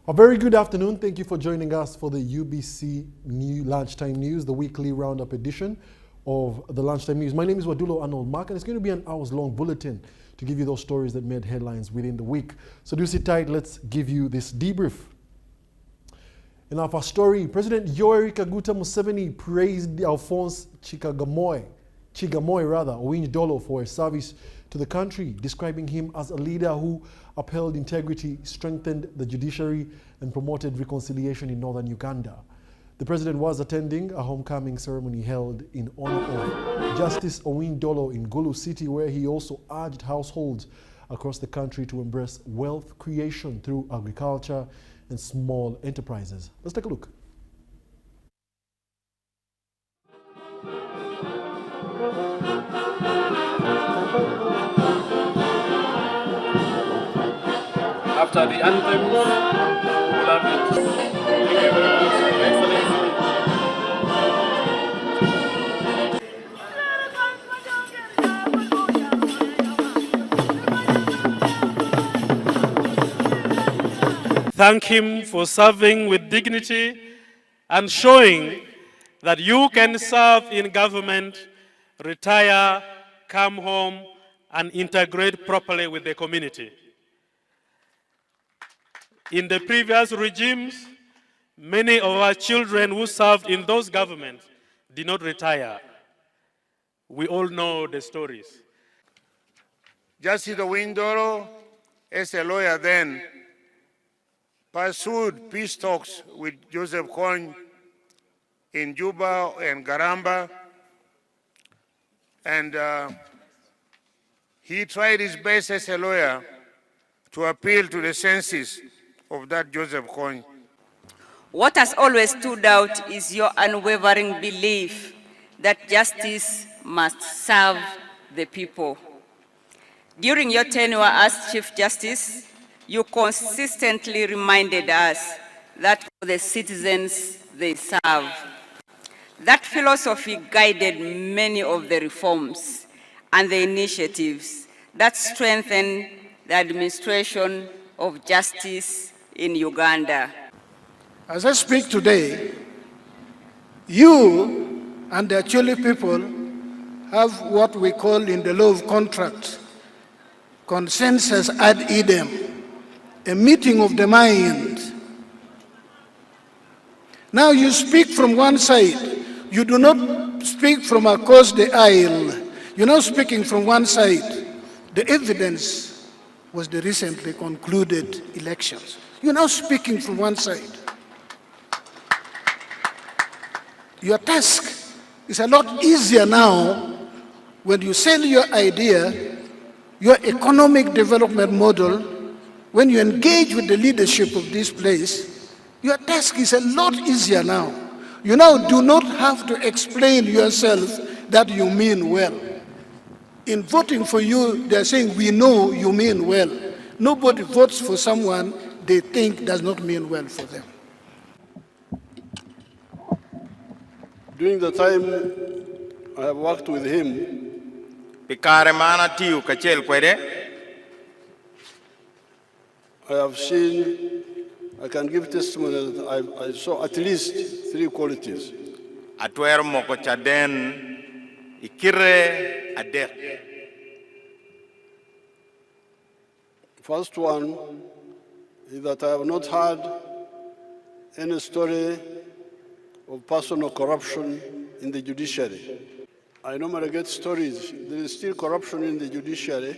A very good afternoon. Thank you for joining us for the UBC Lunchtime News, the weekly roundup edition of the Lunchtime News. My name is Wadulo Arnold, and it's going to be an hours-long bulletin to give you those stories that made headlines within the week. So do sit tight. Let's give you this debrief. In our first story, President Yoweri Kaguta Museveni praised Alphonse Owiny-Dollo for his service to the country, describing him as a leader who upheld integrity, strengthened the judiciary, and promoted reconciliation in northern Uganda. The president was attending a homecoming ceremony held in honor of Justice Owiny-Dollo in Gulu City, where he also urged households across the country to embrace wealth creation through agriculture and small enterprises. Let's take a look. After the anthem, we will have it. Thank you very much, Excellency. Thank him for serving with dignity and showing that you can serve in government, retire, come home, and integrate properly with the community. In the previous regimes, many of our children who served in those governments did not retire. We all know the stories. Justice Owiny-Dollo, as a lawyer then, pursued peace talks with Joseph Kony in Juba and Garamba, and he tried his best as a lawyer to appeal to the senses of that Joseph Kony. What has always stood out is your unwavering belief that justice must serve the people. During your tenure as Chief Justice, you consistently reminded us that for the citizens they serve. That philosophy guided many of the reforms and the initiatives that strengthened the administration of justice in Uganda. As I speak today, you and the Acholi people have what we call in the law of contract, consensus ad idem, a meeting of the mind. Now you speak from one side. You do not speak from across the aisle. You're now speaking from one side. The evidence was the recently concluded elections. You're now speaking from one side. Your task is a lot easier now when you sell your idea, your economic development model, when you engage with the leadership of this place. Your task is a lot easier now. You now do not have to explain yourself that you mean well. In voting for you, they're saying, we know you mean well. Nobody votes for someone they think does not mean well for them. During the time I have worked with him, I have seen, I can give testimony that I saw at least 3 qualities. First one is that I have not heard any story of personal corruption in the judiciary. I normally get stories. There is still corruption in the judiciary,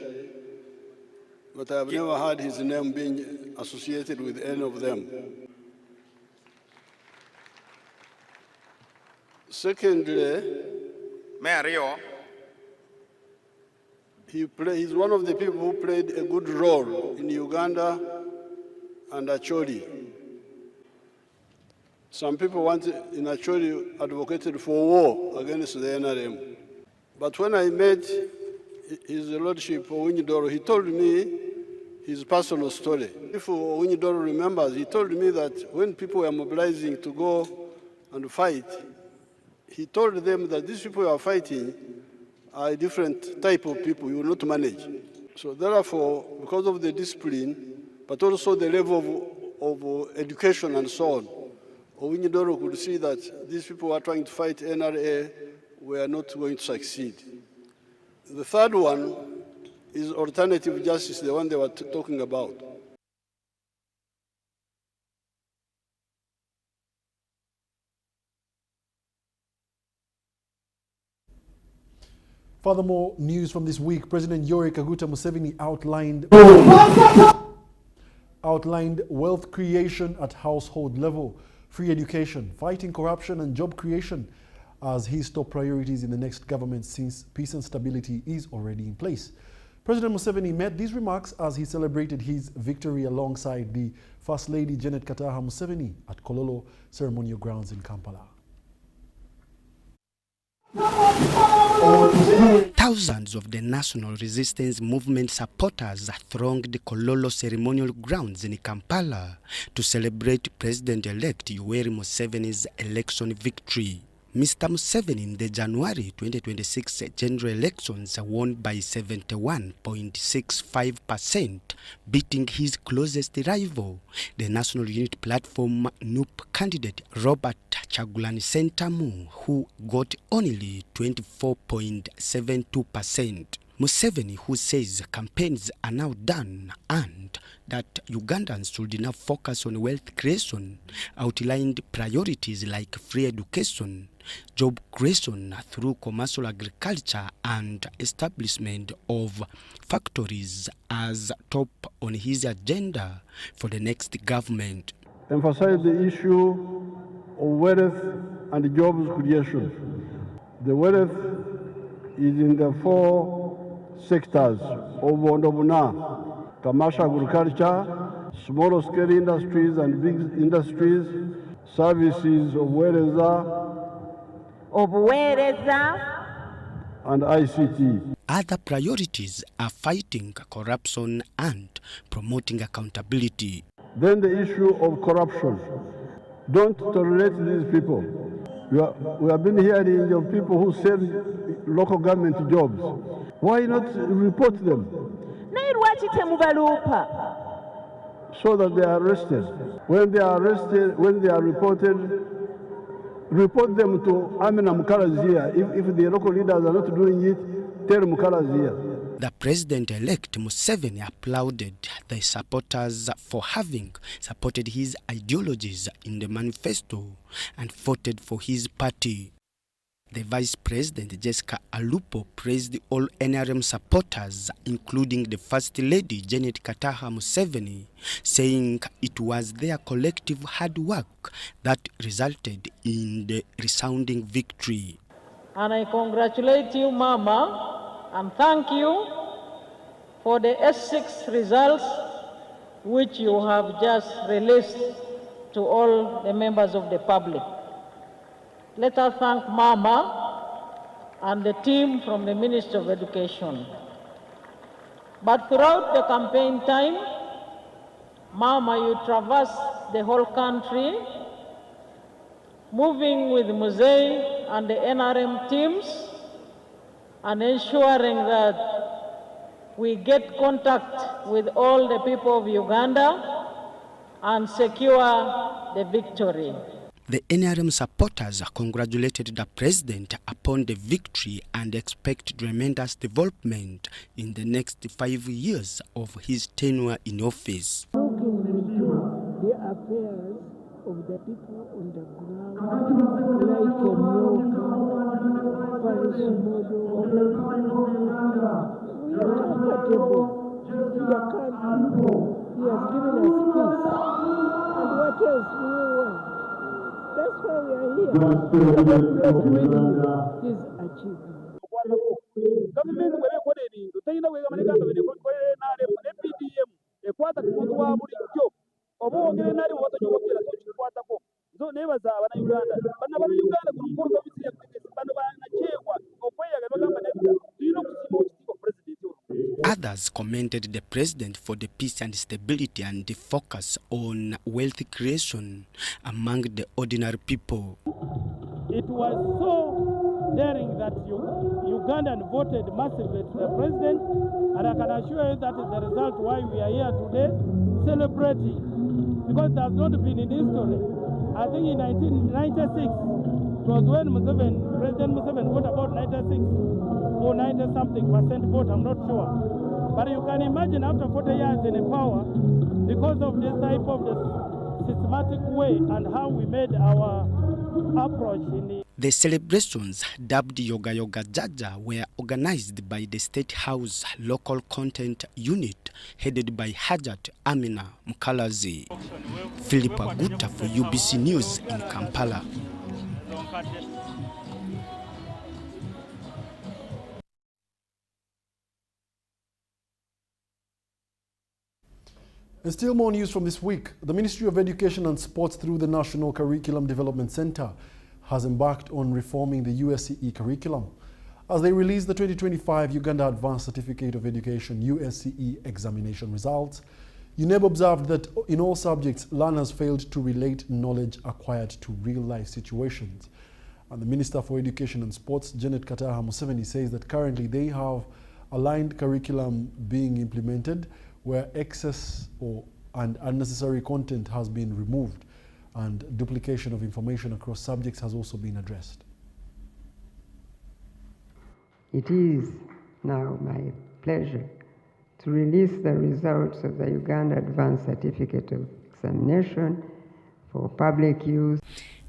but I have never heard his name being associated with any of them. Secondly, he's one of the people who played a good role in Uganda and Acholi. Some people in Acholi advocated for war against the NRM. But when I met His Lordship Owiny-Dollo, he told me his personal story. If Owiny-Dollo remembers, he told me that when people were mobilizing to go and fight, he told them that these people who are fighting are a different type of people you will not manage. So therefore, because of the discipline, but also the level of education and so on, Owiny-Dollo could see that these people who are trying to fight NRA were not going to succeed. The third one is alternative justice, the one they were talking about. Furthermore, news from this week, President Yoweri Kaguta Museveni outlined wealth creation at household level, free education, fighting corruption and job creation as his top priorities in the next government since peace and stability is already in place. President Museveni made these remarks as he celebrated his victory alongside the First Lady Janet Kataha Museveni at Kololo ceremonial grounds in Kampala. Thousands of the National Resistance Movement supporters thronged the Kololo ceremonial grounds in Kampala to celebrate President-elect Yoweri Museveni's election victory. Mr. Museveni in the January 2026 general elections won by 71.65%, beating his closest rival, the National Unity Platform NUP candidate Robert Kyagulanyi Ssentamu, who got only 24.72%. Museveni, who says campaigns are now done and that Ugandans should now focus on wealth creation, outlined priorities like free education, job creation through commercial agriculture and establishment of factories as top on his agenda for the next government. Emphasize the issue of wealth and jobs creation. The wealth is in the four sectors of Ondobuna: commercial agriculture, small-scale industries and big industries, services of and ICT. Other priorities are fighting corruption and promoting accountability. Then the issue of corruption. Don't tolerate these people. We have been hearing of people who sell local government jobs. Why not report them? So that they are arrested. When they are arrested, when they are reported, report them to Amina Mukarazia. If the local leaders are not doing it, tell Mukarazia. The president-elect Museveni applauded the supporters for having supported his ideologies in the manifesto and voted for his party. The Vice President, Jessica Alupo, praised all NRM supporters, including the First Lady, Janet Kataha Museveni, saying it was their collective hard work that resulted in the resounding victory. And I congratulate you, Mama, and thank you for the S6 results which you have just released to all the members of the public. Let us thank Mama and the team from the Ministry of Education. But throughout the campaign time, Mama, you traversed the whole country, moving with Museveni and the NRM teams and ensuring that we get contact with all the people of Uganda and secure the victory. The NRM supporters congratulated the president upon the victory and expect tremendous development in the next 5 years of his tenure in office. Looking into the affairs of the people on the ground, like Pallisa, we are comfortable. We are comfortable. He has given us peace. And what else do we want? That's why we are here. His achievement. Others commended the president for the peace and stability and the focus on wealth creation among the ordinary people. It was so considering that Ugandan voted massively to the president, and I can assure you that is the result why we are here today celebrating, because it has not been in history. I think in 1996, it was when President Museveni got about 96 or 90-something% vote, I'm not sure. But you can imagine after 40 years in power, because of this type of systematic way and how we made our approach in The celebrations, dubbed Yoga Yoga Jaja, were organized by the State House Local Content Unit, headed by Hajat Amina Mkalazi. Philip Aguta for UBC News in Kampala. And still more news from this week. The Ministry of Education and Sports, through the National Curriculum Development Center, has embarked on reforming the UACE curriculum. As they release the 2025 Uganda Advanced Certificate of Education UACE examination results, UNEB observed that in all subjects, learners failed to relate knowledge acquired to real-life situations. And the Minister for Education and Sports, Janet Kataha Museveni, says that currently they have aligned curriculum being implemented where excess and unnecessary content has been removed, and duplication of information across subjects has also been addressed. It is now my pleasure to release the results of the Uganda Advanced Certificate of Examination for public use.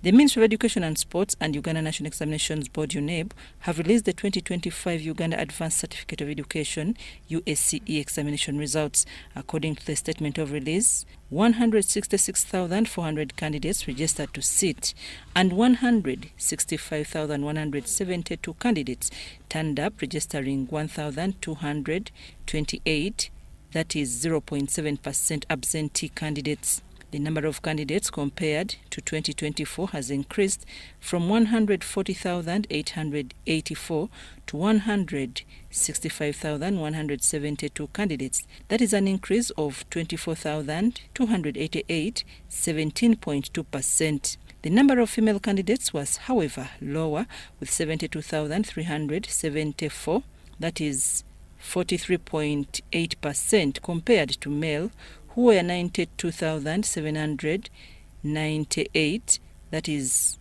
The Ministry of Education and Sports and Uganda National Examinations Board, UNEB, have released the 2025 Uganda Advanced Certificate of Education UACE examination results. According to the statement of release, 166,400 candidates registered to sit, and 165,172 candidates turned up, registering 1,228, that is 0.7% absentee candidates. The number of candidates compared to 2024 has increased from 140,884 to 165,172 candidates. That is an increase of 24,288, 17.2%. The number of female candidates was, however, lower, with 72,374, that is 43.8%, compared to male, who were 92,798, that is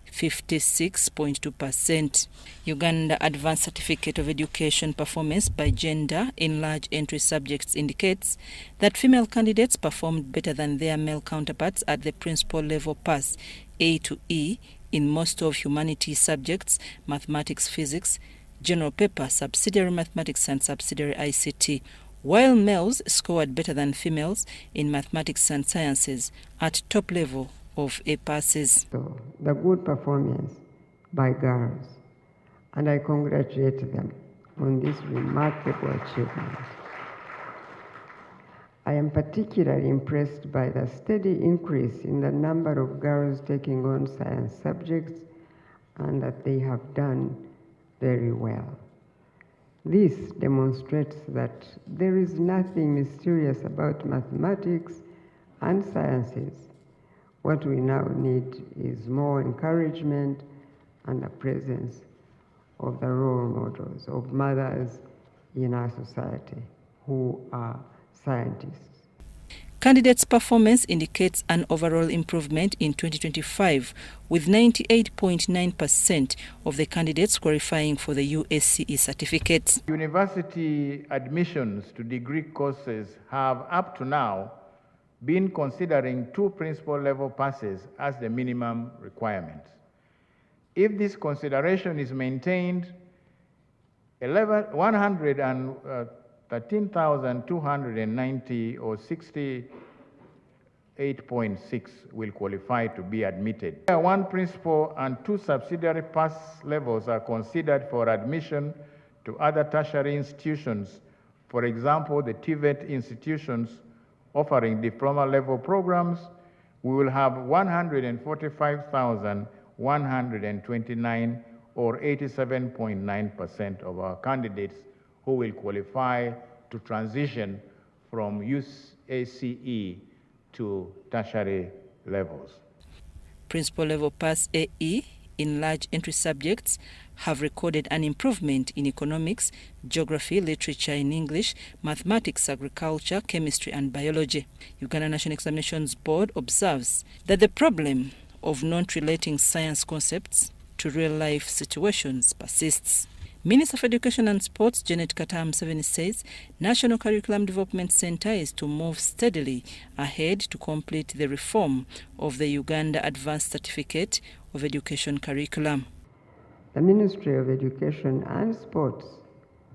56.2%. Uganda Advanced Certificate of Education performance by gender in large entry subjects indicates that female candidates performed better than their male counterparts at the principal level pass A to E in most of humanities subjects, mathematics, physics, general paper, subsidiary mathematics and subsidiary ICT, while males scored better than females in mathematics and sciences at top level of A passes. So, the good performance by girls, and I congratulate them on this remarkable achievement. I am particularly impressed by the steady increase in the number of girls taking on science subjects, and that they have done very well. This demonstrates that there is nothing mysterious about mathematics and sciences. What we now need is more encouragement and the presence of the role models of mothers in our society who are scientists. Candidates' performance indicates an overall improvement in 2025, with 98.9% of the candidates qualifying for the UACE certificate. University admissions to degree courses have up to now been considering 2 principal level passes as the minimum requirement. If this consideration is maintained, 113,290 or 68.6 will qualify to be admitted. 1 principal and 2 subsidiary pass levels are considered for admission to other tertiary institutions. For example, the TVET institutions offering diploma level programs. We will have 145,129 or 87.9% of our candidates who will qualify to transition from UACE to tertiary levels. Principal level pass AE in large entry subjects have recorded an improvement in economics, geography, literature in English, mathematics, agriculture, chemistry and biology. Uganda National Examinations Board observes that the problem of not relating science concepts to real-life situations persists. Minister for Education and Sports, Janet Museveni, says National Curriculum Development Centre is to move steadily ahead to complete the reform of the Uganda Advanced Certificate of Education curriculum. The Ministry of Education and Sports,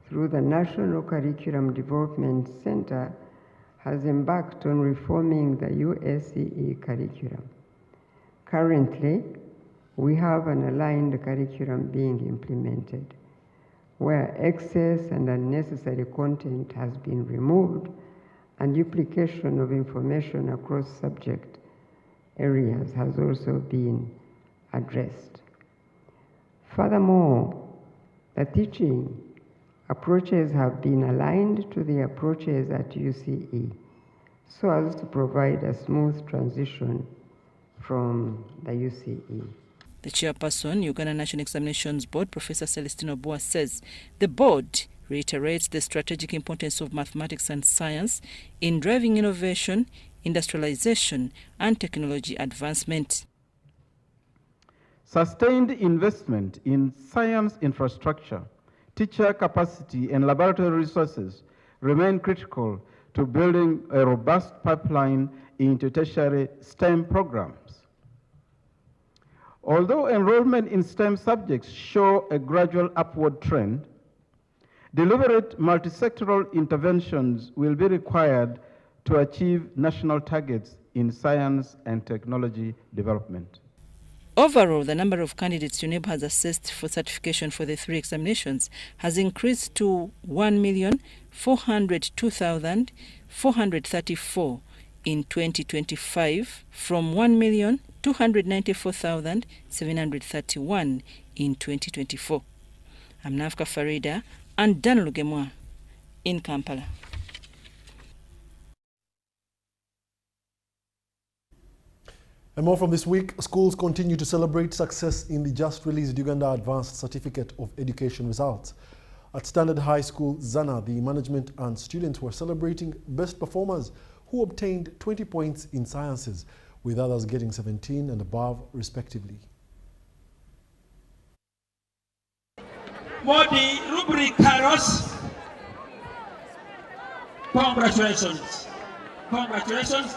through the National Curriculum Development Centre, has embarked on reforming the UACE curriculum. Currently, we have an aligned curriculum being implemented, where excess and unnecessary content has been removed and duplication of information across subject areas has also been addressed. Furthermore, the teaching approaches have been aligned to the approaches at UCE so as to provide a smooth transition from the UCE. The chairperson, Uganda National Examinations Board, Professor Celestino Boa, says the board reiterates the strategic importance of mathematics and science in driving innovation, industrialization, and technology advancement. Sustained investment in science infrastructure, teacher capacity, and laboratory resources remain critical to building a robust pipeline into tertiary STEM programs. Although enrollment in STEM subjects show a gradual upward trend, deliberate multisectoral interventions will be required to achieve national targets in science and technology development. Overall, the number of candidates UNEB has assessed for certification for the 3 examinations has increased to 1,402,434 in 2025 from 1,294,731 in 2024. I'm Nafka Farida and Dan Lugemwa in Kampala. And more from this week, schools continue to celebrate success in the just released Uganda Advanced Certificate of Education results. At Standard High School, Zana, the management and students were celebrating best performers who obtained 20 points in sciences, with others getting 17 and above, respectively. Modi rubric Carlos. Congratulations. Congratulations.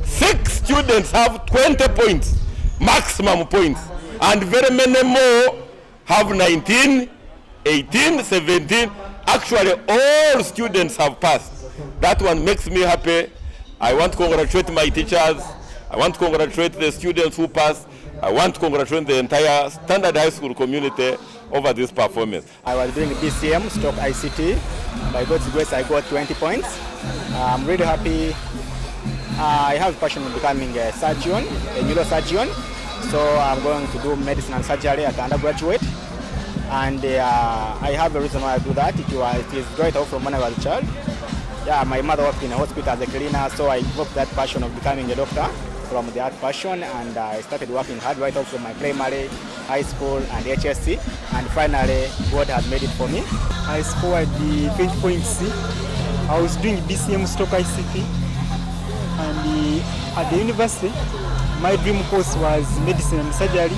6 students have 20 points, maximum points, and very many more have 19, 18, 17. Actually, all students have passed. That one makes me happy. I want to congratulate my teachers. I want to congratulate the students who passed. I want to congratulate the entire Standard High School community over this performance. I was doing BCM, Stock ICT. By God's grace, I got 20 points. I'm really happy. I have passion in becoming a surgeon, a neurosurgeon. So I'm going to do medicine and surgery at undergraduate. And I have a reason why I do that. It is right off from when I was a child. Yeah, my mother worked in a hospital as a cleaner, so I developed that passion of becoming a doctor from that passion, and I started working hard right off from my primary, high school, and HSC, and finally, God has made it for me. I scored the 20 points. I was doing BCM Stock ICT, and at the university, my dream course was medicine and surgery.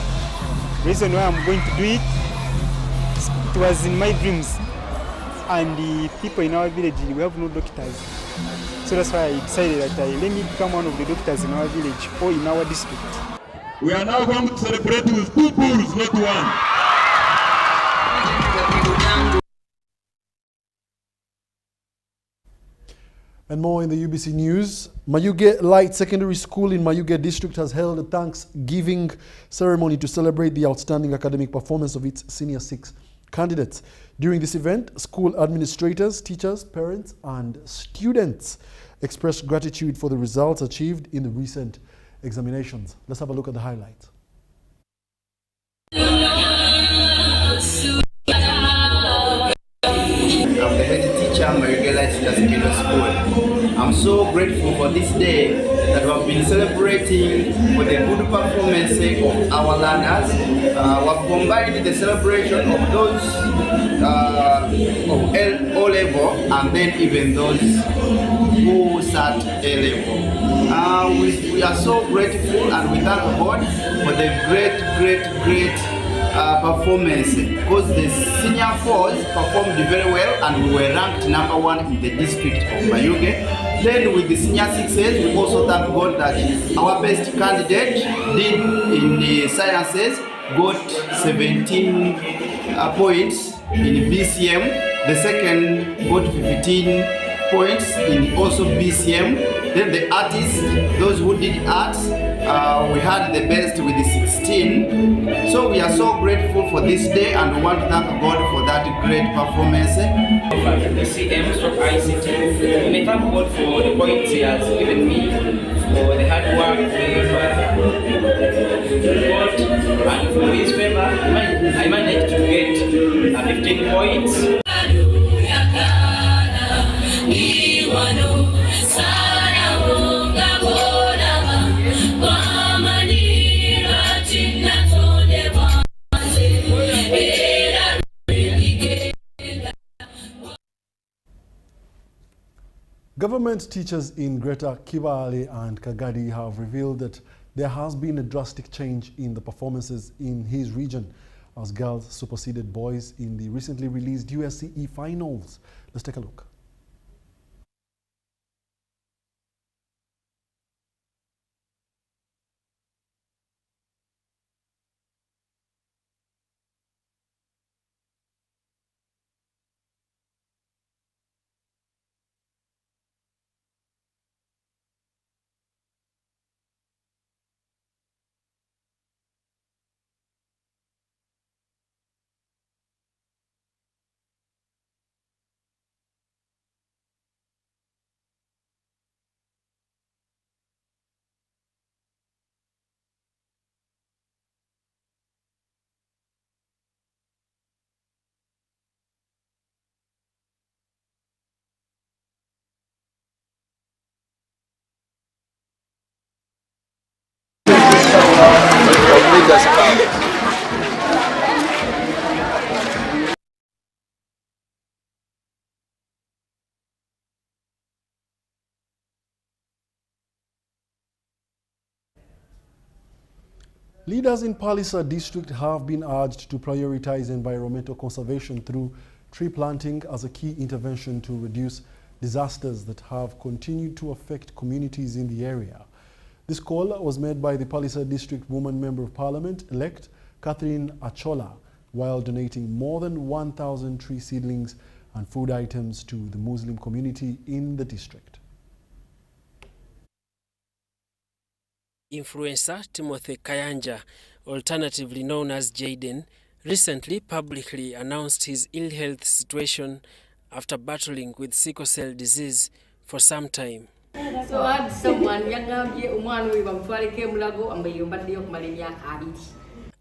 The reason why I'm going to do it was in my dreams. And the people in our village, we have no doctors. So that's why I decided that let me become one of the doctors in our village or in our district. We are now going to celebrate with 2 bulls, not 1. And more in the UBC news. Mayuge Light Secondary School in Mayuge District has held a Thanksgiving ceremony to celebrate the outstanding academic performance of its senior 6 candidates. During this event, school administrators, teachers, parents, and students expressed gratitude for the results achieved in the recent examinations. Let's have a look at the highlights. I'm the head teacher teacher Marigela Secondary School. I'm so grateful for this day that we have been celebrating for the good performance of our learners. We have combined the celebration of those of O-level and then even those who sat A-level. We are so grateful and we thank God for the great performance, because the senior fours performed very well and we were ranked #1 in the district of Mayuge. Then with the senior sixes, we also thank God that our best candidate did in the sciences got 17 points in BCM. The second got 15 points in also BCM. Then the artists, those who did arts, we had the best with the 16. So we are so grateful for this day and we want to thank God for that great performance. CM stroke ICT. We may thank God for the points He has given me, for the hard work we've got, and for His favor, I managed to get 15 points. Government teachers in Greater Kibale and Kagadi have revealed that there has been a drastic change in the performances in his region as girls superseded boys in the recently released UACE finals. Let's take a look. Leaders in Pallisa district have been urged to prioritize environmental conservation through tree planting as a key intervention to reduce disasters that have continued to affect communities in the area. This call was made by the Pallisa District Woman Member of Parliament-elect Catherine Achola while donating more than 1,000 tree seedlings and food items to the Muslim community in the district. Influencer Timothy Kayanja, alternatively known as Jaden, recently publicly announced his ill health situation after battling with sickle cell disease for some time. So I had someone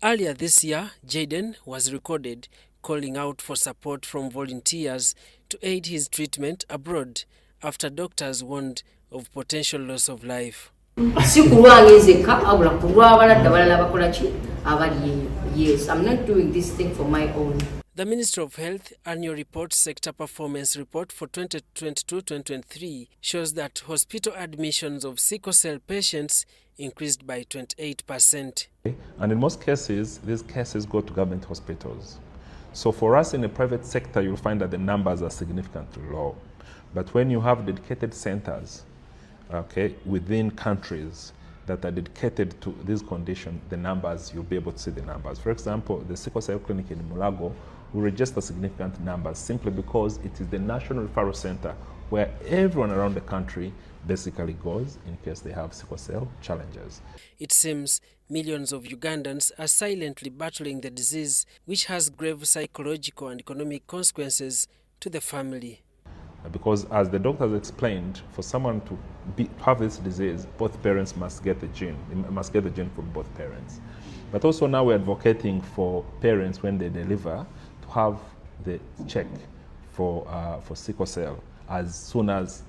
Earlier this year, Jaden was recorded calling out for support from volunteers to aid his treatment abroad after doctors warned of potential loss of life. Yes, I'm not doing this thing for my own. The Ministry of Health Annual Report Sector Performance Report for 2022-2023 shows that hospital admissions of sickle cell patients increased by 28%. And in most cases, these cases go to government hospitals. So for us in the private sector, you'll find that the numbers are significantly low. But when you have dedicated centers, okay, within countries that are dedicated to this condition, the numbers, you'll be able to see the numbers. For example, the sickle cell clinic in Mulago will register significant numbers simply because it is the national referral center where everyone around the country basically goes in case they have sickle cell challenges. It seems millions of Ugandans are silently battling the disease, which has grave psychological and economic consequences to the family. Because as the doctors explained, for someone to have this disease, both parents must get the gene. They must get the gene from both parents. But also now we're advocating for parents when they deliver to have the check for sickle cell as soon as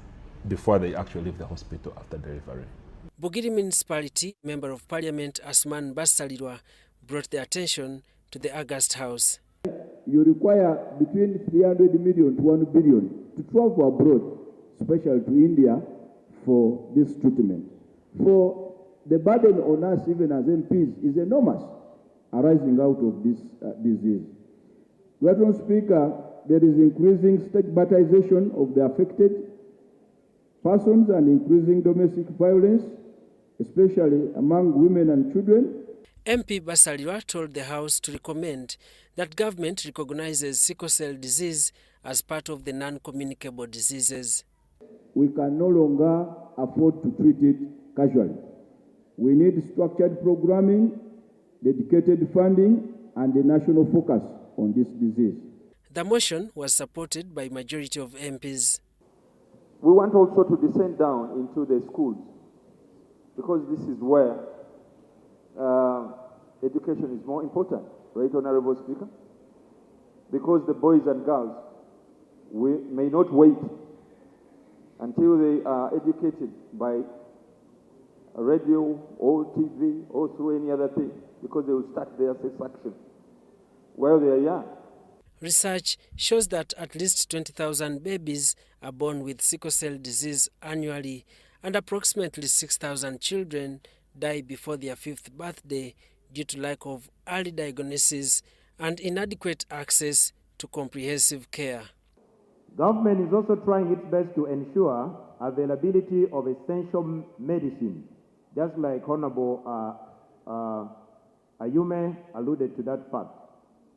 before they actually leave the hospital after delivery. Bugiri Municipality Member of Parliament Asman Basalirwa brought the attention to the August House. You require between 300 million to 1 billion to travel abroad, especially to India, for this treatment. For the burden on us, even as MPs, is enormous, arising out of this disease. Madam Speaker, there is increasing stigmatization of the affected persons and increasing domestic violence, especially among women and children. MP Basalirwa told the House to recommend that government recognizes sickle cell disease as part of the non-communicable diseases. We can no longer afford to treat it casually. We need structured programming, dedicated funding, and a national focus on this disease. The motion was supported by majority of MPs. We want also to descend down into the schools, because this is where education is more important, right, Honorable Speaker? Because the boys and girls may not wait until they are educated by radio or TV or through any other thing, because they will start their sex action while they are young. Research shows that at least 20,000 babies are born with sickle cell disease annually, and approximately 6,000 children die before their 5th birthday due to lack of early diagnosis and inadequate access to comprehensive care. Government is also trying its best to ensure availability of essential medicine, just like Honorable Ayume alluded to that fact.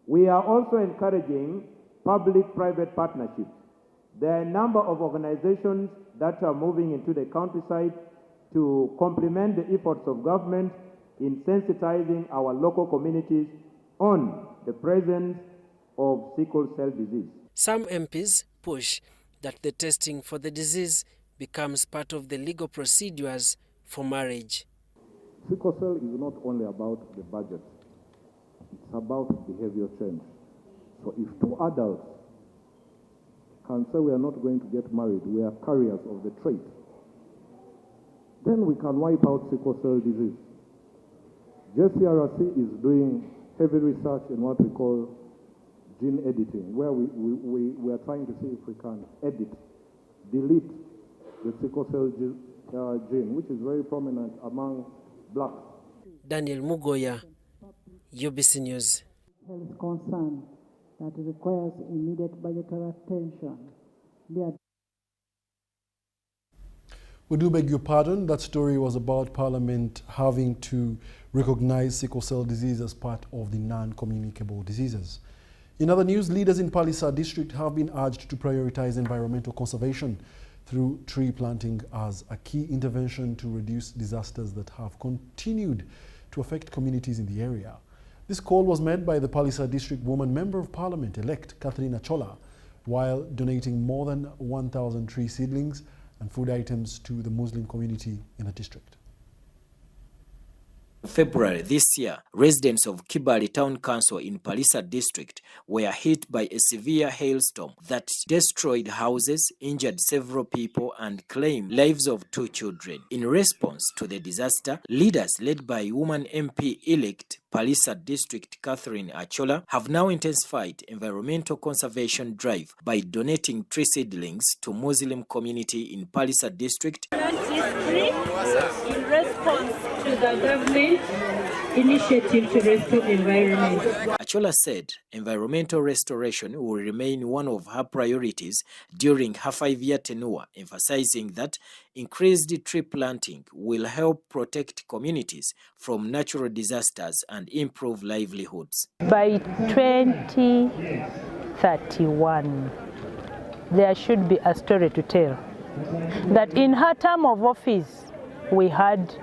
We are also encouraging public-private partnerships. There are a number of organizations that are moving into the countryside to complement the efforts of government in sensitizing our local communities on the presence of sickle cell disease. Some MPs push that the testing for the disease becomes part of the legal procedures for marriage. Sickle cell is not only about the budget, it's about behavior change. So if two adults can say we are not going to get married, we are carriers of the trait, then we can wipe out sickle cell disease. JCRC is doing heavy research in what we call gene editing, where we are trying to see if we can edit, delete the sickle cell gene, which is very prominent among blacks. Daniel Mugoya, UBC News. Health concern that requires immediate budgetary attention. We do beg your pardon. That story was about Parliament having to recognize sickle cell disease as part of the non-communicable diseases. In other news, leaders in Pallisa district have been urged to prioritize environmental conservation through tree planting as a key intervention to reduce disasters that have continued to affect communities in the area. This call was made by the Pallisa district woman member of parliament-elect Catherine Achola while donating more than 1,000 tree seedlings and food items to the Muslim community in the district. February this year, residents of Kibali Town Council in Pallisa district were hit by a severe hailstorm that destroyed houses, injured several people, and claimed lives of 2 children. In response to the disaster, leaders led by woman MP-elect Pallisa district Catherine Achola have now intensified environmental conservation drive by donating tree seedlings to Muslim community in Pallisa district. In response to the government initiative to restore the environment. Achola said environmental restoration will remain one of her priorities during her 5-year tenure, emphasizing that increased tree planting will help protect communities from natural disasters and improve livelihoods. By 2031, there should be a story to tell that in her term of office, we had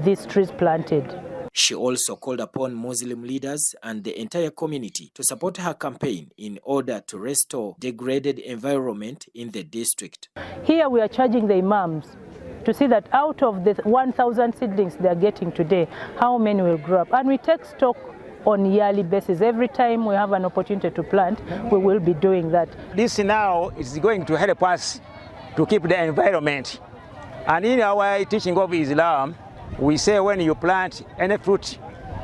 these trees planted. She also called upon Muslim leaders and the entire community to support her campaign in order to restore degraded environment in the district. Here we are charging the imams to see that out of the 1,000 seedlings they are getting today, how many will grow up. And we take stock on yearly basis. Every time we have an opportunity to plant, we will be doing that. This now is going to help us to keep the environment. And in our teaching of Islam, we say when you plant any fruit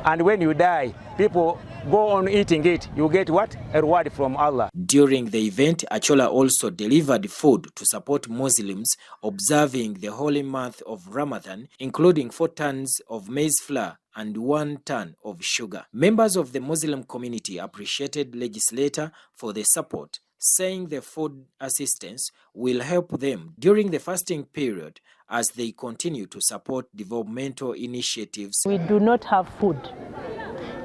and when you die, people go on eating it, you get what? A reward from Allah. During the event, Achola also delivered food to support Muslims observing the holy month of Ramadan, including 4 tons of maize flour and 1 ton of sugar. Members of the Muslim community appreciated legislator for the support, saying the food assistance will help them during the fasting period as they continue to support developmental initiatives. We do not have food.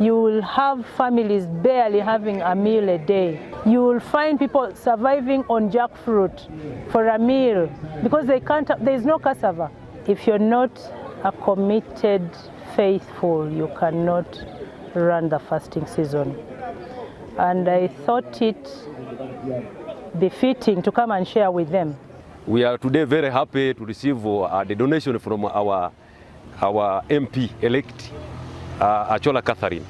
You will have families barely having a meal a day. You will find people surviving on jackfruit for a meal because there is no cassava. If you're not a committed faithful, you cannot run the fasting season. And I thought it befitting to come and share with them. We are today very happy to receive the donation from our MP-elect, Achola Catherine.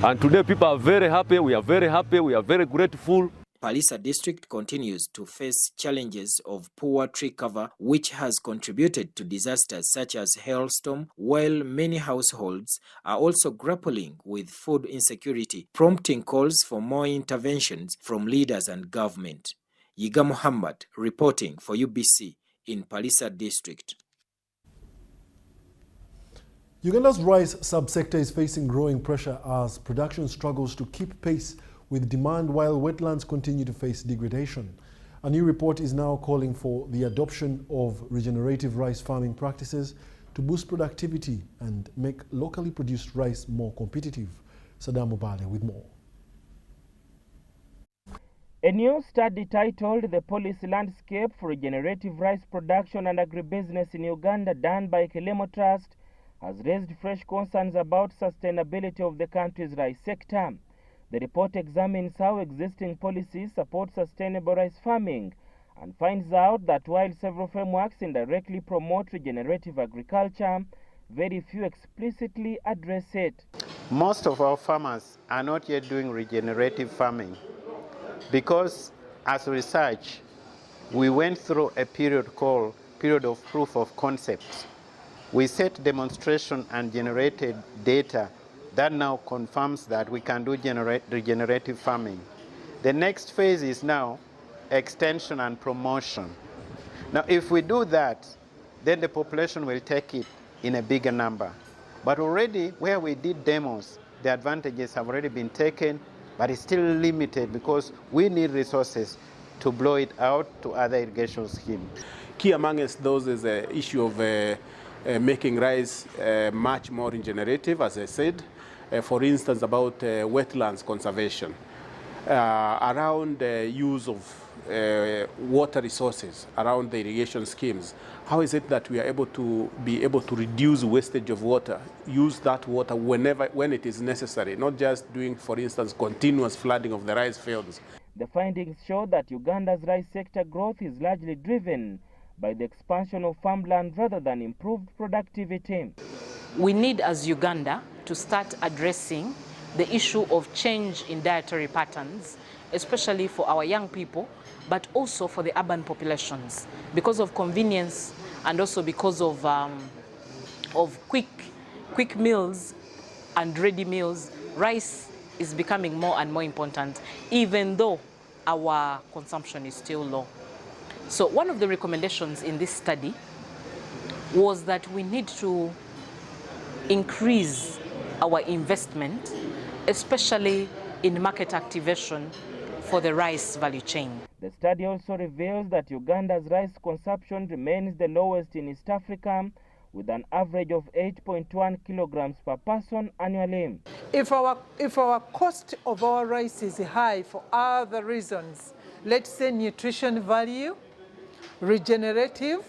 And today people are very happy, we are very grateful. Pallisa district continues to face challenges of poor tree cover, which has contributed to disasters such as hailstorm, while many households are also grappling with food insecurity, prompting calls for more interventions from leaders and government. Yiga Muhammad reporting for UBC in Pallisa district. Uganda's rice subsector is facing growing pressure as production struggles to keep pace with demand while wetlands continue to face degradation. A new report is now calling for the adoption of regenerative rice farming practices to boost productivity and make locally produced rice more competitive. Saddam Mubale with more. A new study titled The Policy Landscape for Regenerative Rice Production and Agribusiness in Uganda, done by Kelemo Trust, has raised fresh concerns about sustainability of the country's rice sector. The report examines how existing policies support sustainable rice farming and finds out that while several frameworks indirectly promote regenerative agriculture, very few explicitly address it. Most of our farmers are not yet doing regenerative farming because, as research, we went through a period called period of proof of concept. We set demonstration and generated data that now confirms that we can do regenerative farming. The next phase is now extension and promotion. Now, if we do that, then the population will take it in a bigger number. But already where we did demos, the advantages have already been taken, but it's still limited because we need resources to blow it out to other irrigation schemes. Key amongst those is the issue of making rice much more regenerative, as I said. For instance, about wetlands conservation, around use of water resources, around the irrigation schemes. How is it that we are able to reduce wastage of water, use that water when it is necessary, not just doing, for instance, continuous flooding of the rice fields. The findings show that Uganda's rice sector growth is largely driven by the expansion of farmland rather than improved productivity. We need, as Uganda, to start addressing the issue of change in dietary patterns, especially for our young people, but also for the urban populations. Because of convenience and also because of quick meals and ready meals, rice is becoming more and more important, even though our consumption is still low. So one of the recommendations in this study was that we need to increase our investment, especially in market activation for the rice value chain. The study also reveals that Uganda's rice consumption remains the lowest in East Africa, with an average of 8.1 kilograms per person annually. If our cost of our rice is high for other reasons, let's say nutrition value, regenerative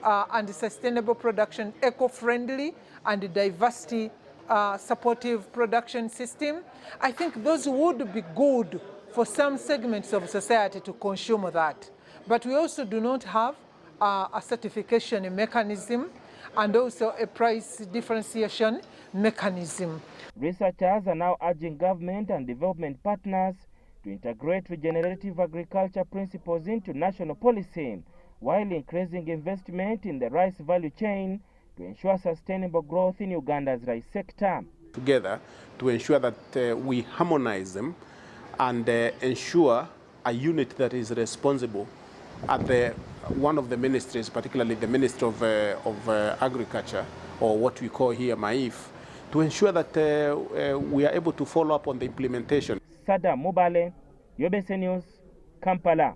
and sustainable production, eco-friendly and diversity supportive production system, I think those would be good for some segments of society to consume that. But we also do not have a certification mechanism, and also a price differentiation mechanism. Researchers are now urging government and development partners to integrate regenerative agriculture principles into national policy, while increasing investment in the rice value chain to ensure sustainable growth in Uganda's rice sector. Together to ensure that we harmonize them and ensure a unit that is responsible at one of the ministries, particularly the Ministry of Agriculture, or what we call here MAIF, to ensure that we are able to follow up on the implementation. Sada Mubale, UACE News, Kampala.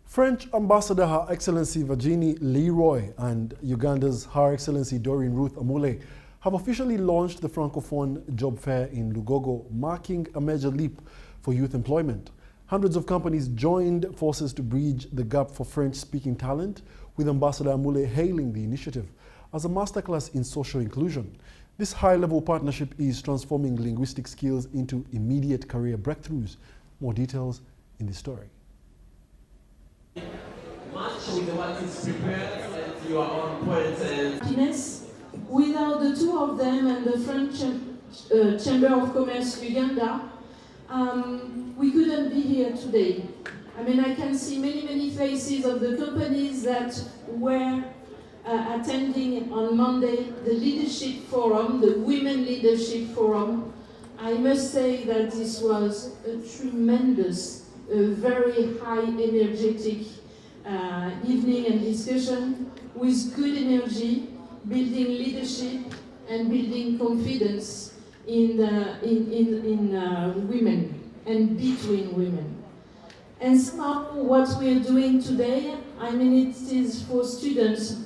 French Ambassador Her Excellency Virginie Leroy and Uganda's Her Excellency Doreen Ruth Amule have officially launched the Francophone job fair in Lugogo, marking a major leap for youth employment. Hundreds of companies joined forces to bridge the gap for French-speaking talent, with Ambassador Amule hailing the initiative as a masterclass in social inclusion. This high-level partnership is transforming linguistic skills into immediate career breakthroughs. More details in this story. Much with what is prepared and you are on point. Without the two of them and the French Chamber of Commerce Uganda, we couldn't be here today. I mean, I can see many faces of the companies that were attending on Monday the leadership forum, the Women Leadership Forum. I must say that this was a tremendous, very high energetic evening and discussion with good energy, building leadership and building confidence in women and between women. And somehow what we are doing today, I mean, it is for students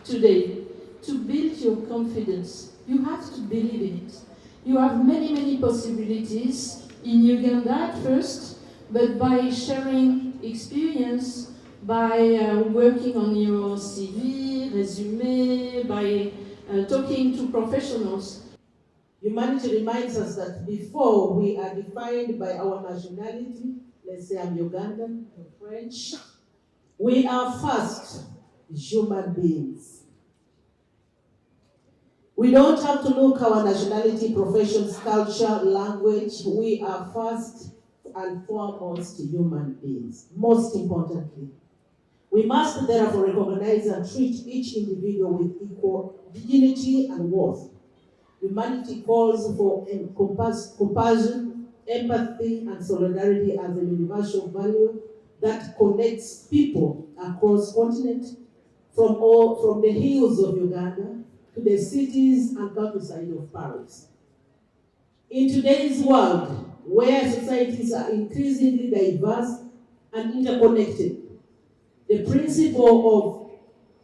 today to build your confidence. You have to believe in it. You have many possibilities in Uganda at first, but by sharing experience, by working on your CV, resume, by talking to professionals. Humanity reminds us that before we are defined by our nationality, let's say I'm Ugandan or French, we are first human beings. We don't have to look our nationality, professions, culture, language. We are first and foremost human beings, most importantly. We must therefore recognize and treat each individual with equal dignity and worth. Humanity calls for compassion, empathy, and solidarity as a universal value that connects people across continents, from the hills of Uganda to the cities and countryside of Paris. In today's world, where societies are increasingly diverse and interconnected, the principle of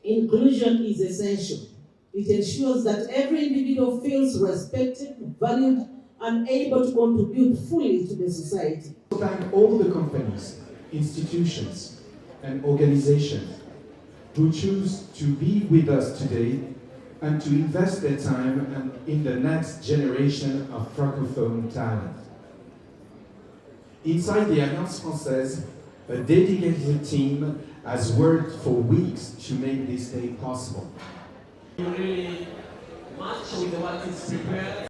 inclusion is essential. It ensures that every individual feels respected, valued, and able to contribute fully to the society. I thank all the companies, institutions, and organizations who choose to be with us today and to invest their time in the next generation of Francophone talent. Inside the Alliance Française, a dedicated team has worked for weeks to make this day possible. Really much with what is prepared.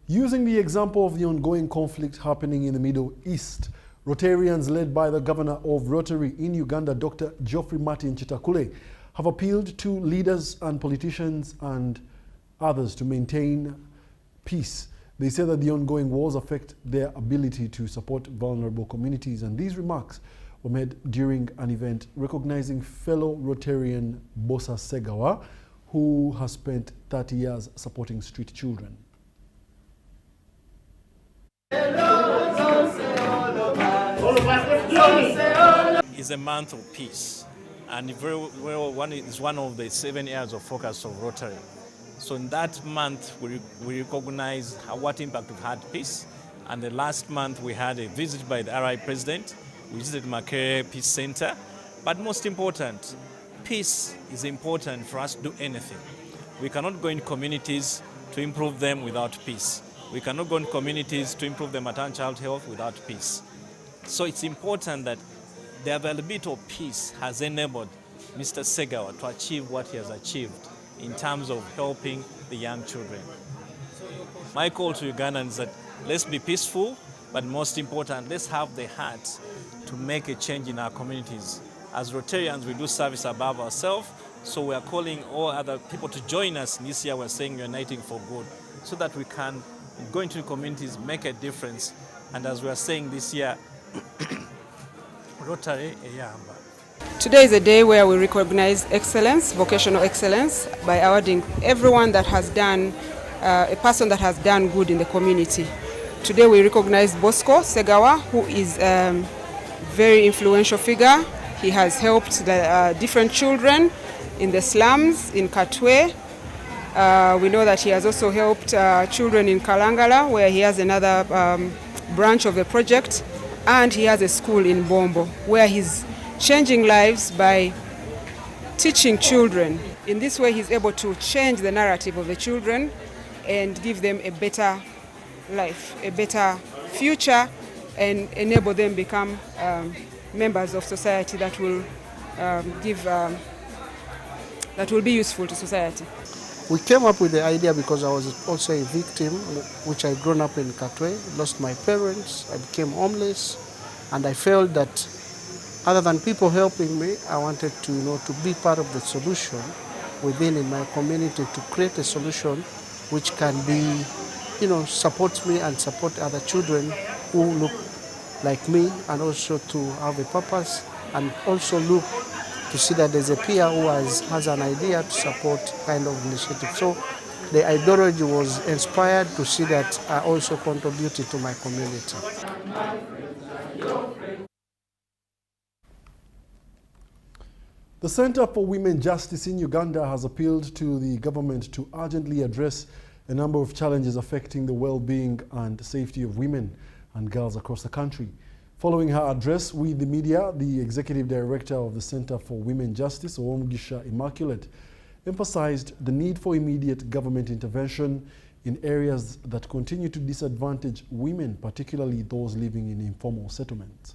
Using the example of the ongoing conflict happening in the Middle East, Rotarians led by the governor of Rotary in Uganda, Dr. Geoffrey Martin Chitakule, have appealed to leaders and politicians and others to maintain peace. They say that the ongoing wars affect their ability to support vulnerable communities, and these remarks were made during an event recognizing fellow Rotarian Bosa Segawa, who has spent 30 years supporting street children. It's a month of peace, and it's one of the 7 areas of focus of Rotary. So in that month, we recognize what impact we've had peace. And the last month, we had a visit by the RI President. We visited Makere Peace Center. But most important, peace is important for us to do anything. We cannot go in communities to improve them without peace. We cannot go in communities to improve the maternal child health without peace. So it's important that the availability of peace has enabled Mr. Segawa to achieve what he has achieved in terms of helping the young children. My call to Ugandans is that let's be peaceful, but most important, let's have the heart to make a change in our communities. As Rotarians, we do service above ourselves, so we are calling all other people to join us this year. We're saying Uniting for Good, so that we can go into the communities, make a difference, and as we are saying this year, Rotary Eyamba. Today is a day where we recognize excellence, vocational excellence, by awarding everyone that has done, a person that has done good in the community. Today we recognize Bosco Segawa, who is a very influential figure. He has helped the different children in the slums in Katwe. We know that he has also helped children in Kalangala, where he has another branch of the project, and he has a school in Bombo, where he's changing lives by teaching children. In this way, he's able to change the narrative of the children and give them a better life, a better future, and enable them become members of society that will that will be useful to society. We came up with the idea because I was also a victim, which I grown up in Katwe, lost my parents, I became homeless, and I felt that other than people helping me, I wanted to, to be part of the solution within in my community, to create a solution which can be, support me and support other children who look like me, and also to have a purpose, and also look to see that there's a peer who has an idea to support kind of initiative. So the ideology was inspired to see that I also contributed to my community. The Center for Women Justice in Uganda has appealed to the government to urgently address a number of challenges affecting the well-being and safety of women and girls across the country. Following her address with the media, the Executive Director of the Center for Women Justice, Owomugisha Immaculate, emphasized the need for immediate government intervention in areas that continue to disadvantage women, particularly those living in informal settlements.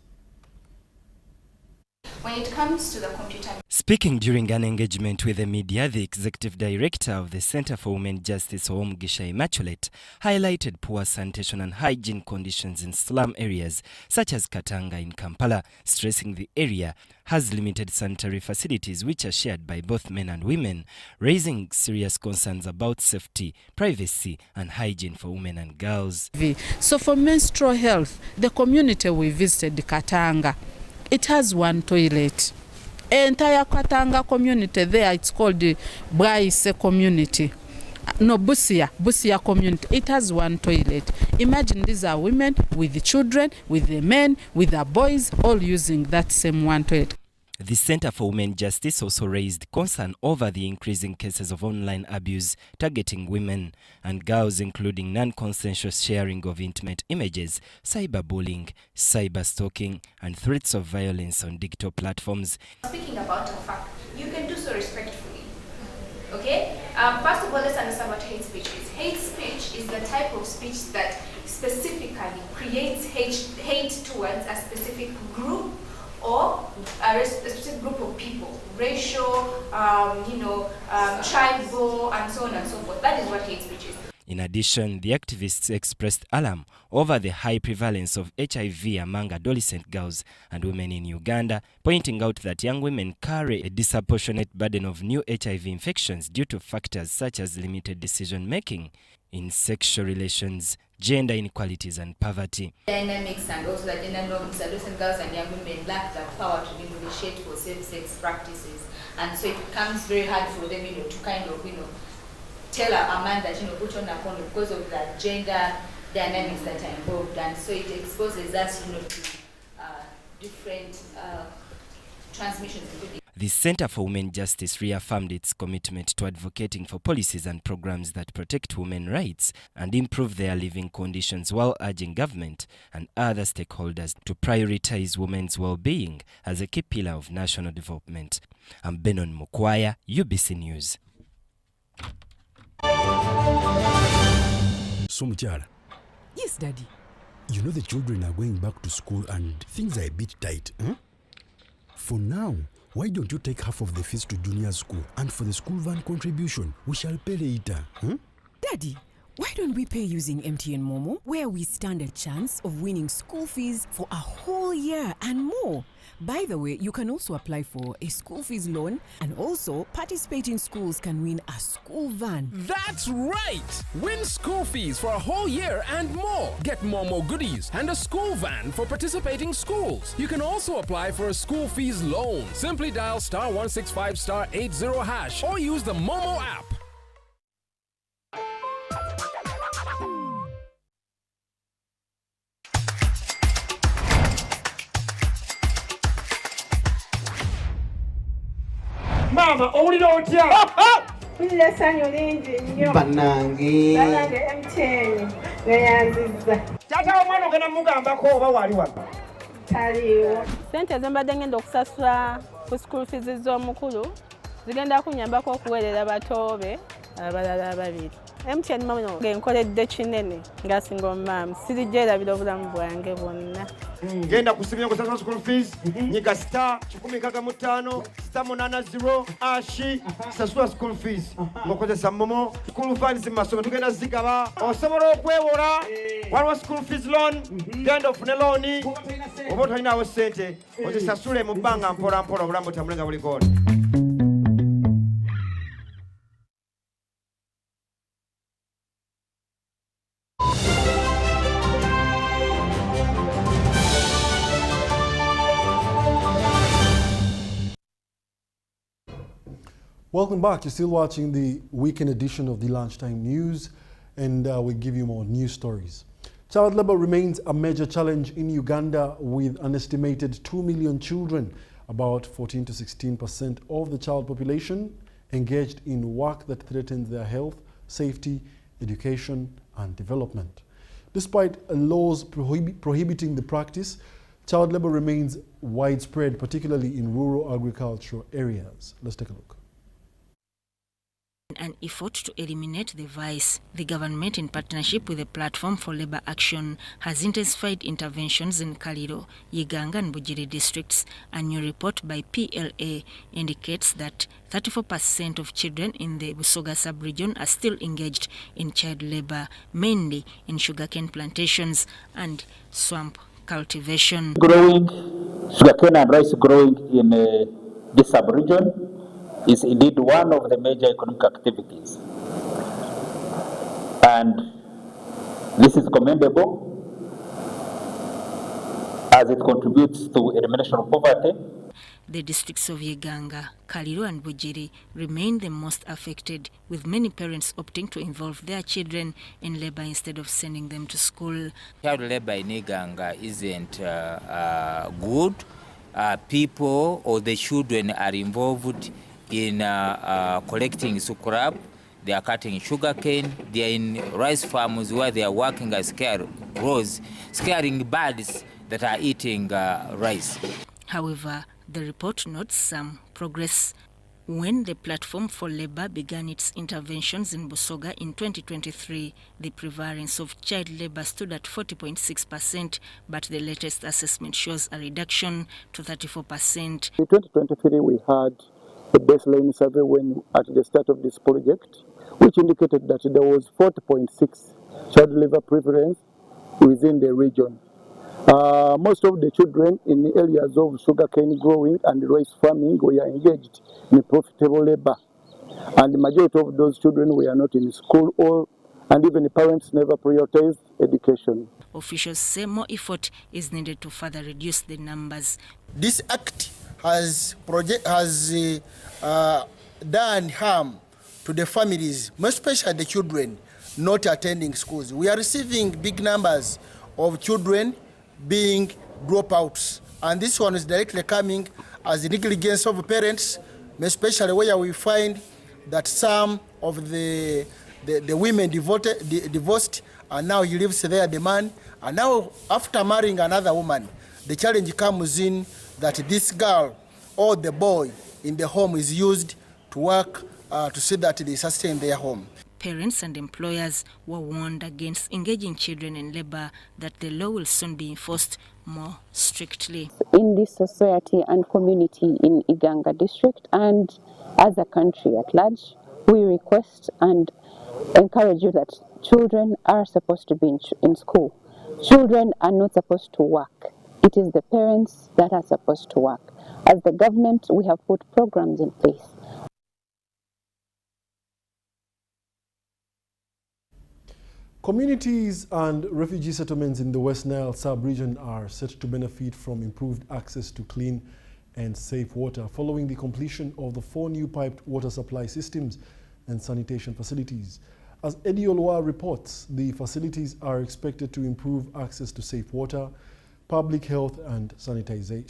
When it comes to the computer... Speaking during an engagement with the media, the Executive Director of the Center for Women Justice, Owomugisha Immaculate, highlighted poor sanitation and hygiene conditions in slum areas such as Katanga in Kampala, stressing the area has limited sanitary facilities which are shared by both men and women, raising serious concerns about safety, privacy and hygiene for women and girls. So for menstrual health, the community we visited, Katanga, it has one toilet. Entire Katanga community there, it's called the UACE community. No, Busia community. It has one toilet. Imagine these are women with the children, with the men, with the boys, all using that same one toilet. The Center for Women Justice also raised concern over the increasing cases of online abuse targeting women and girls, including non-consensual sharing of intimate images, cyberbullying, cyberstalking, and threats of violence on digital platforms. Speaking about the fact, you can do so respectfully. Okay? First of all, let's understand what hate speech is. Hate speech is the type of speech that specifically creates hate towards a specific group or a specific group of people, racial, tribal, and so on and so forth. That is what hate speech is. In addition, the activists expressed alarm over the high prevalence of HIV among adolescent girls and women in Uganda, pointing out that young women carry a disproportionate burden of new HIV infections due to factors such as limited decision-making in sexual relations, gender inequalities and poverty. Dynamics and also the gender norms, adolescent girls and young women lack the power to negotiate for safe-sex practices, and so it becomes very hard for them, to kind of, tell a man that, put on a condom because of the gender dynamics that are involved, and so it exposes us, to different transmissions. The Center for Women Justice reaffirmed its commitment to advocating for policies and programs that protect women's rights and improve their living conditions, while urging government and other stakeholders to prioritize women's well-being as a key pillar of national development. I'm Benon Mukwaya, UBC News. So, Muchara. Yes, Daddy. You know the children are going back to school and things are a bit tight, huh? For now, why don't you take half of the fees to junior school, and for the school van contribution, we shall pay later. Daddy, why don't we pay using MTN Momo, where we stand a chance of winning school fees for a whole year and more? By the way, you can also apply for a school fees loan, and also participating schools can win a school van. That's right! Win school fees for a whole year and more. Get Momo goodies and a school van for participating schools. You can also apply for a school fees loan. Simply dial *165*80# or use the Momo app. Mama, owulira otya? Mpulira essanyu lingi nnyo. Bannange MTN neyanzizza. Taata w'omwana ogenda mugambako oba wali wano? Taliiwo. Ssente ze mbadde ngenda okusasula ku school fees z'omukulu zigenda kunnyambako okuweerera bato be abalala ababiri. MTN mama genkoledde kinene ng'asinga omumaama. Sirijjerabira obulamu bwange bwonna. Genda kusibira kusasula school fees nyiga *155 *880# sasula school fees ngokozesa momo school funds masoma tugenda zigaba osobola okwewola waliwo school fees loan genda ofune loan oba tolinawo ssente ozisasule mu bbanga mpola mpola obulamu butamulenga buli koona. Welcome back. You're still watching the weekend edition of the Lunchtime News, and we give you more news stories. Child labor remains a major challenge in Uganda, with an estimated 2 million children, about 14 to 16% of the child population, engaged in work that threatens their health, safety, education, and development. Despite laws prohibiting the practice, child labor remains widespread, particularly in rural agricultural areas. Let's take a look. An effort to eliminate the vice, the government, in partnership with the Platform for Labour Action, has intensified interventions in Kaliro, Yiganga and Bujiri districts. A new report by PLA indicates that 34% of children in the Busoga sub-region are still engaged in child labour, mainly in sugarcane plantations and swamp cultivation. Growing, sugarcane and rice growing in this sub-region is indeed one of the major economic activities. And this is commendable as it contributes to elimination of poverty. The districts of Yiganga, Kaliro and Bujiri remain the most affected, with many parents opting to involve their children in labor instead of sending them to school. Child labor in Yiganga isn't good. People or the children are involved in collecting sukrab, they are cutting sugarcane, they are in rice farms where they are working as scarecrows, scaring birds that are eating rice. However, the report notes some progress. When the Platform for Labour began its interventions in Busoga in 2023, the prevalence of child labour stood at 40.6%, but the latest assessment shows a reduction to 34%. In 2023, we had a baseline survey at the start of this project, which indicated that there was 40.6 child labour prevalence within the region. Most of the children in the areas of sugarcane growing and rice farming were engaged in profitable labour, and the majority of those children were not in school, and even the parents never prioritized education. Officials say more effort is needed to further reduce the numbers. This act has done harm to the families, most especially the children not attending schools. We are receiving big numbers of children being dropouts, and this one is directly coming as the negligence of parents, especially where we find that some of the women divorced, and now he lives there, the man, and now after marrying another woman, the challenge comes in that this girl or the boy in the home is used to work to see that they sustain their home. Parents and employers were warned against engaging children in labor, that the law will soon be enforced more strictly. In this society and community in Iganga district and as a country at large, we request and encourage you that children are supposed to be in school. Children are not supposed to work. It is the parents that are supposed to work. As the government, we have put programs in place. Communities and refugee settlements in the West Nile sub-region are set to benefit from improved access to clean and safe water following the completion of the 4 new piped water supply systems and sanitation facilities. As Eddie Olwa reports, the facilities are expected to improve access to safe water, public health and sanitation.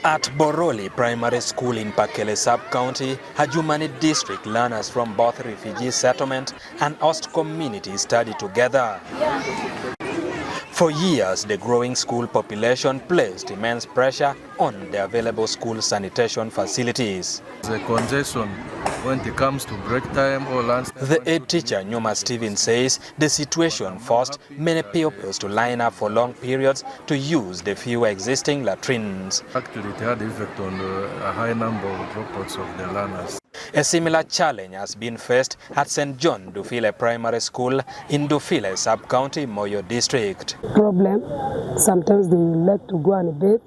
At Boroli Primary School in Pakele Sub-County, Hajumani District, learners from both refugee settlement and host communities study together. For years, the growing school population placed immense pressure on the available school sanitation facilities. The congestion when it comes to break time or lunch time. The head teacher, Nyuma Steven, says the situation forced many pupils to line up for long periods to use the few existing latrines. Actually, it had effect on a high number of dropouts of the learners. A similar challenge has been faced at St. John Dufile Primary School in Dufile Sub-County, Moyo District. Problem, sometimes they like to go and bathe.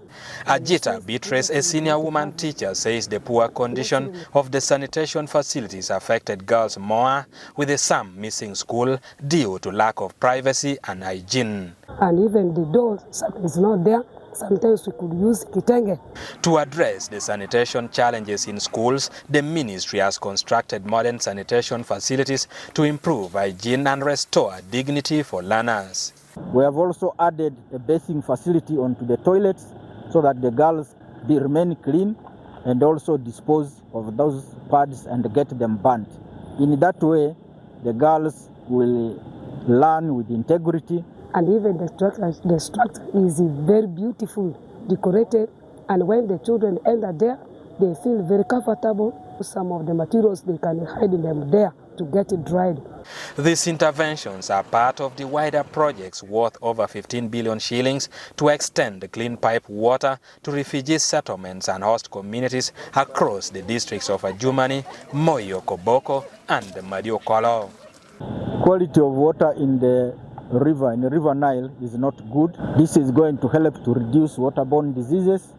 Ajita Beatrice, a senior woman teacher, says the poor condition of the sanitation facilities affected girls more, with some missing school due to lack of privacy and hygiene. And even the door is not there. Sometimes we could use kitenge. To address the sanitation challenges in schools, the ministry has constructed modern sanitation facilities to improve hygiene and restore dignity for learners. We have also added a bathing facility onto the toilets so that the girls remain clean and also dispose of those pads and get them burnt. In that way, the girls will learn with integrity. And even the structure is very beautiful, decorated, and when the children enter there, they feel very comfortable. Some of the materials, they can hide them there to get it dried. These interventions are part of the wider projects worth over 15 billion shillings to extend the clean pipe water to refugee settlements and host communities across the districts of Adjumani, Moyo, Koboko, and Madiokolo. Quality of water in the river Nile is not good. This is going to help to reduce waterborne diseases,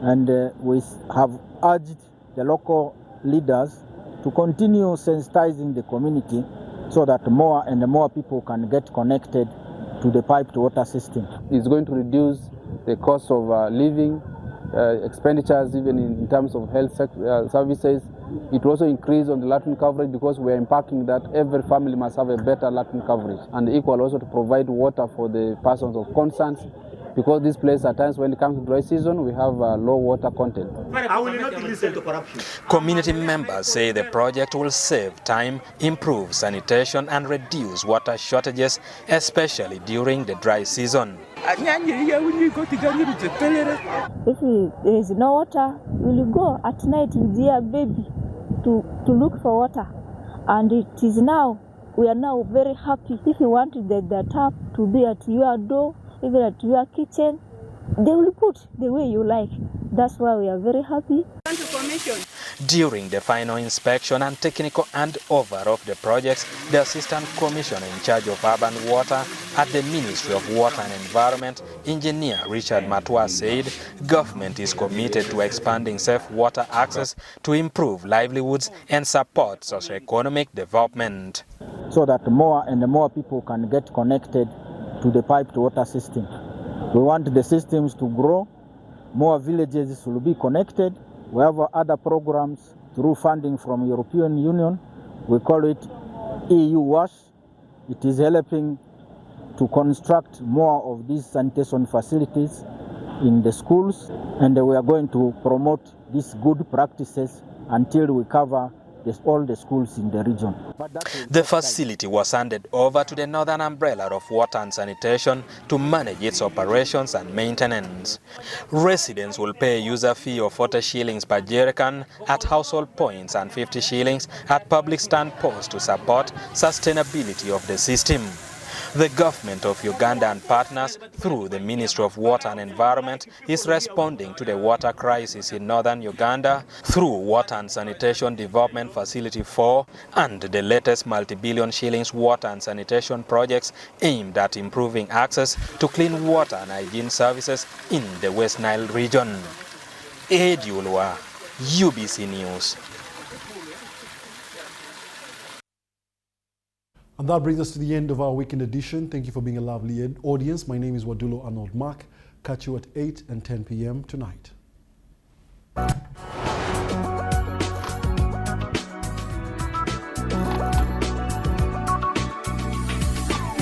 and we have urged the local leaders to continue sensitizing the community so that more and more people can get connected to the piped water system. It's going to reduce the cost of living, expenditures even in terms of health services. It will also increase on the latrine coverage because we are impacting that every family must have a better latrine coverage, and equal also to provide water for the persons of concerns, because this place at times when it comes to dry season we have low water content. I will not listen to corruption. Community members say the project will save time, improve sanitation and reduce water shortages, especially during the dry season. If there is no water, we will go at night with your baby to look for water. And it is now, we are now very happy. If you want the tap to be at your door, even at your kitchen, they will put the way you like. That's why we are very happy. During the final inspection and technical handover of the projects, the Assistant Commissioner in charge of urban water at the Ministry of Water and Environment, Engineer Richard Matua, said government is committed to expanding safe water access to improve livelihoods and support socio-economic development. So that more and more people can get connected to the piped water system. We want the systems to grow, more villages will be connected. We have other programs through funding from European Union. We call it EU UACE, It is helping to construct more of these sanitation facilities in the schools, and we are going to promote these good practices until we cover all the schools in the region. The facility was handed over to the Northern Umbrella of Water and Sanitation to manage its operations and maintenance. Residents will pay a user fee of 40 shillings per jerrycan at household points and 50 shillings at public stand posts to support sustainability of the system. The government of Uganda and partners, through the Ministry of Water and Environment, is responding to the water crisis in northern Uganda through Water and Sanitation Development Facility 4 and the latest multi-billion shillings water and sanitation projects aimed at improving access to clean water and hygiene services in the West Nile region. Ediulwa, UBC News. And that brings us to the end of our weekend edition. Thank you for being a lovely audience. My name is Wadulo Arnold. Catch you at 8 and 10 p.m. tonight.